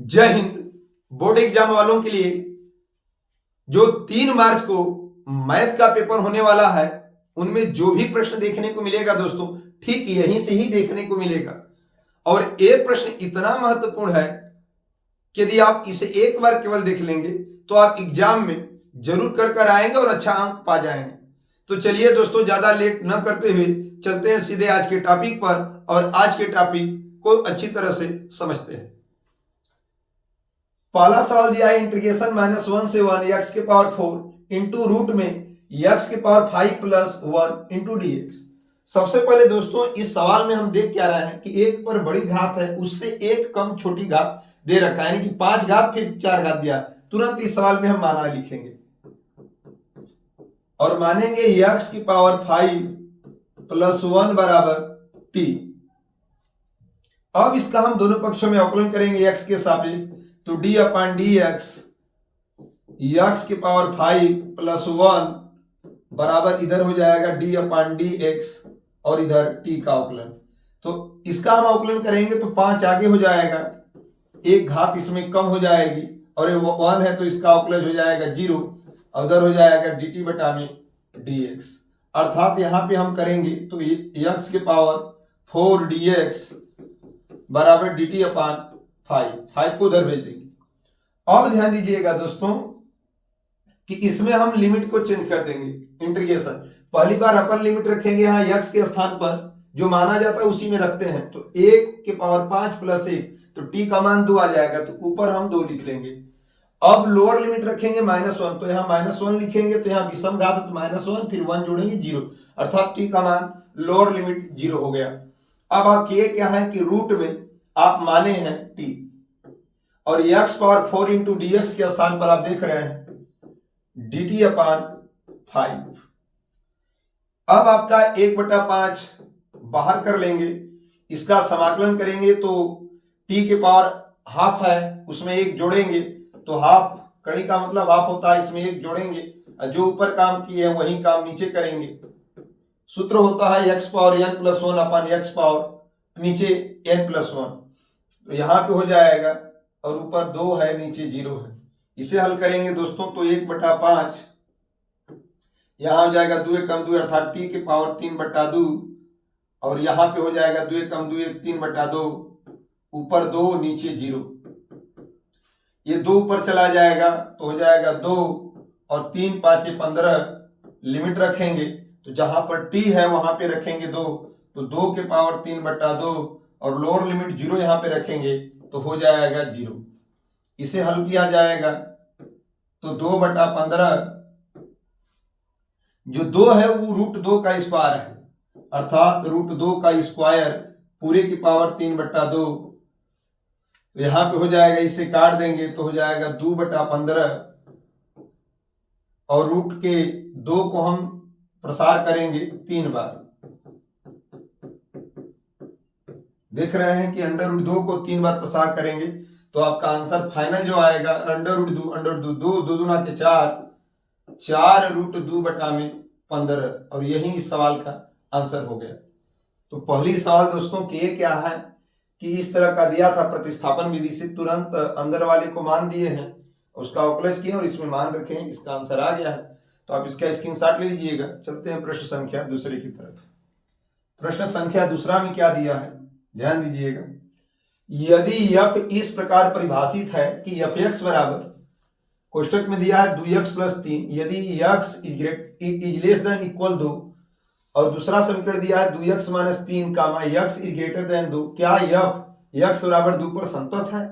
जय Hind. Board exam वालों के लिए जो 3 मार्च को मैथ का पेपर होने वाला है, उनमें जो भी प्रश्न देखने को मिलेगा दोस्तों, ठीक यहीं से ही देखने को मिलेगा। और ये प्रश्न इतना महत्वपूर्ण है कि यदि आप इसे एक बार केवल देख लेंगे तो आप एग्जाम में जरूर कर आएंगे और अच्छा अंक पा जाएंगे। तो चलिए दोस्तों, ज्यादा लेट न करते हुए चलते हैं सीधे आज के टॉपिक पर और आज के टॉपिक को अच्छी तरह से समझते हैं। पहला सवाल दिया है इंटीग्रेशन -1 से 1 x के पावर 4 इंटू रूट में x के power 5 plus 1 into D x. सबसे पहले दोस्तों इस सवाल में हम देख क्या रहे हैं कि एक पर बड़ी घात है, उससे एक कम छोटी घात दे रखा है, यानी कि 5 घात फिर 4 घात दिया। तुरंत इस सवाल में हम माना लिखेंगे और मानेंगे x की पावर 5 प्लस 1 बराबर t। अब इसका हम दोनों पक्षों में अवकलन करेंगे x के सापेक्ष, तो d upon D x x की पावर 5 प्लस 1 बराबर इधर हो जाएगा d अपॉन डी एक्स और इधर t का अवकलन। तो इसका हम अवकलन करेंगे तो 5 आगे हो जाएगा, एक घात इसमें कम हो जाएगी और 1 है तो इसका अवकलन हो जाएगा 0 और उधर हो जाएगा dt बटा में dx। अर्थात यहां पे हम करेंगे तो x के पावर 4 dx बराबर dt अपॉन 5 को उधर भेज देंगे। अब ध्यान दीजिएगा दोस्तों कि इसमें हम लिमिट को चेंज कर देंगे। इंटीग्रेशन पहली बार अपर लिमिट रखेंगे, यहाँ x के स्थान पर जो माना जाता है उसी में रखते हैं, तो 1 के पावर 5 प्लस 1 तो t का मान 2 आ जाएगा, तो ऊपर हम 2 लिख लेंगे। अब लोअर लिमिट रखेंगे -1, तो यहाँ -1 लिखेंगे, तो यहाँ विषम घात है तो -1 फिर 1 जोड़ेंगे 0, अर्थात t का मान लोअर लिमिट 0 हो गया। अब आप किए क्या है कि रूट में आप माने हैं t और x power 4 into D x के स्थान पर आप देख रहे हैं dt अपॉन 5। अब आपका 1/5 बाहर कर लेंगे, इसका समाकलन करेंगे तो t के पावर हाफ है, उसमें 1 जोड़ेंगे तो हाफ, कड़ी का मतलब हाफ होता है, इसमें 1 जोड़ेंगे, जो ऊपर काम किए हैं वही काम नीचे करेंगे। सूत्र होता है x power n plus 1 upon x power नीचे n प्लस 1, तो यहां पे हो जाएगा और ऊपर 2 है नीचे 0 है। इसे हल करेंगे दोस्तों तो 1/5 यहां हो जाएगा 2 कम 2 अर्थात t के पावर 3/2 और यहां पे हो जाएगा 2 कम 2 3/2, ऊपर 2 नीचे 0, ये 2 ऊपर चला जाएगा तो हो जाएगा 2 और 3 5 15 लिमिट रखेंगे, तो जहां पर t है वहां पे रखेंगे 2, तो 2 के पावर 3/2 और लोअर लिमिट 0 यहां पे रखेंगे तो हो जाएगा 0। इसे हल किया जाएगा तो 2/15 जो 2 है वो √2 का स्क्वायर है, अर्थात √2 का स्क्वायर पूरे की पावर 3/2, तो यहां पे हो जाएगा, इसे काट देंगे तो हो जाएगा 2/15 और रूट के 2 को हम प्रसार करेंगे 3 बार। देख रहे हैं कि √2 को 3 बार प्रसार करेंगे तो आपका आंसर फाइनल जो आएगा √2 2 दूना के 4 √2 बटा में 15, और यही इस सवाल का आंसर हो गया। तो पहली सवाल दोस्तों कि ये क्या है कि इस तरह का दिया था, प्रतिस्थापन विधि से तुरंत अंदर वाले को मान दिए हैं, उसका अवकलज किए और इसमें मान रखे हैं, इसका आंसर आ गया है। तो आप इसका स्क्रीनशॉट ले लीजिएगा। चलते हैं प्रश्न संख्या दूसरे की तरफ। प्रश्न संख्या दूसरा में क्या दिया है, ध्यान दीजिएगा। यदि f इस प्रकार परिभाषित है कि fx बराबर, कोष्टक में दिया है 2x प्लस 3, यदि x is less than equal 2, और दूसरा समीकरण दिया है 2x minus 3 comma x is greater than 2, क्या x बराबर 2 पर संतत है?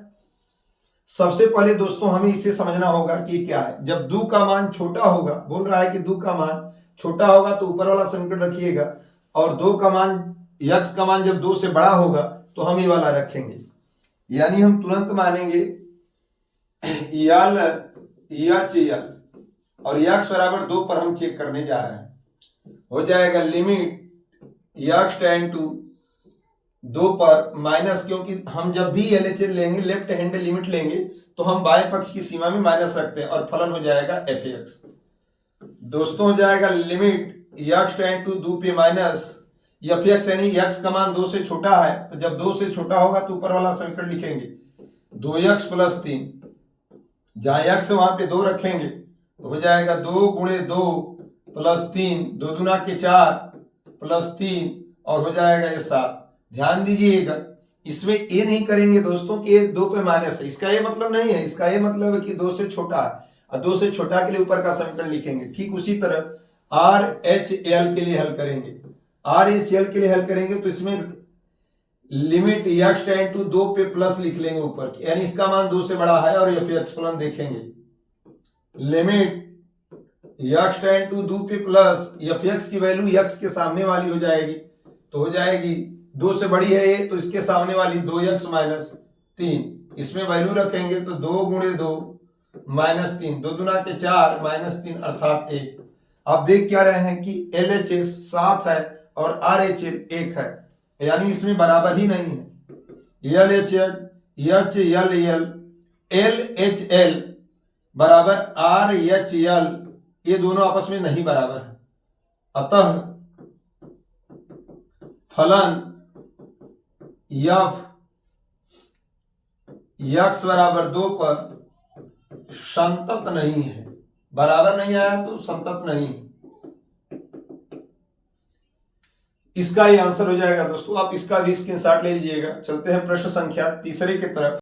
सबसे पहले दोस्तों हमें इसे समझना होगा कि क्या है। जब 2 का मान छोटा होगा, बोल रहा है कि 2 का मान छोटा होगा तो ऊपर वाला समीकरण रखिएगा, और 2 का मान x का मान जब 2 से बड़ा होगा तो हम ये वाला रखेंगे, यानी हम तुरंत मानेंगे L और x बराबर 2 पर हम चेक करने जा रहे हैं। हो जाएगा लिमिट x टेंड टू 2 पर माइनस, क्योंकि हम जब भी LHS लेंगे, लेफ्ट हैंड लिमिट लेंगे, तो हम बाएं पक्ष की सीमा में माइनस रखते हैं और फलन हो जाएगा fx। दोस्तों हो जाएगा लिमिट x टेंड टू 2 पे माइनस fx, यानी x का मान 2 से छोटा है, तो जब 2 से छोटा होगा तो ऊपर वाला समीकरण लिखेंगे 2x प्लस 3, जहां x वहां पे 2 रखेंगे तो हो जाएगा 2 गुणे 2 प्लस 3, 2 दूना के 4 प्लस 3 और हो जाएगा ये 7। ध्यान दीजिएगा इसमें ये नहीं करेंगे दोस्तों कि ये 2 पे माइनस है, इसका ये मतलब नहीं है, इसका ये मतलब है कि 2 से छोटा है और 2 से छोटा के लिए ऊपर का समीकरण लिखेंगे। ठीक उसी तरह आर एच एल के लिए हल करेंगे, आर एच एल के लिए हल करेंगे तो इसमें लिमिट एक्स टेंड टू 2 पे प्लस लिख लेंगे ऊपर, यानी इसका मान 2 से बड़ा है और एफ एक्स फलन देखेंगे। लिमिट एक्स टेंड टू 2 पे प्लस एफ एक्स की वैल्यू एक्स के सामने वाली हो जाएगी, तो हो जाएगी 2 से बड़ी है ये तो इसके सामने वाली 2x माइनस 3, इसमें वैल्यू रखेंगे तो 2 गुणे 2 माइनस 3, 2 दूना के 4 माइनस 3 अर्थात 1। आप देख क्या रहे हैं कि LHS 7 है और RHL 1 है, यानी इसमें बराबर ही नहीं है। LHL HLL LHL बराबर RHL ये दोनों आपस में नहीं बराबर है, अतः फलन x बराबर 2 पर संतत नहीं है, बराबर नहीं आया तो संतत नहीं। इसका ये आंसर हो जाएगा दोस्तों। आप इसका भी स्क्रीनशॉट ले लीजिएगा। चलते हैं प्रश्न संख्या तीसरे की तरफ।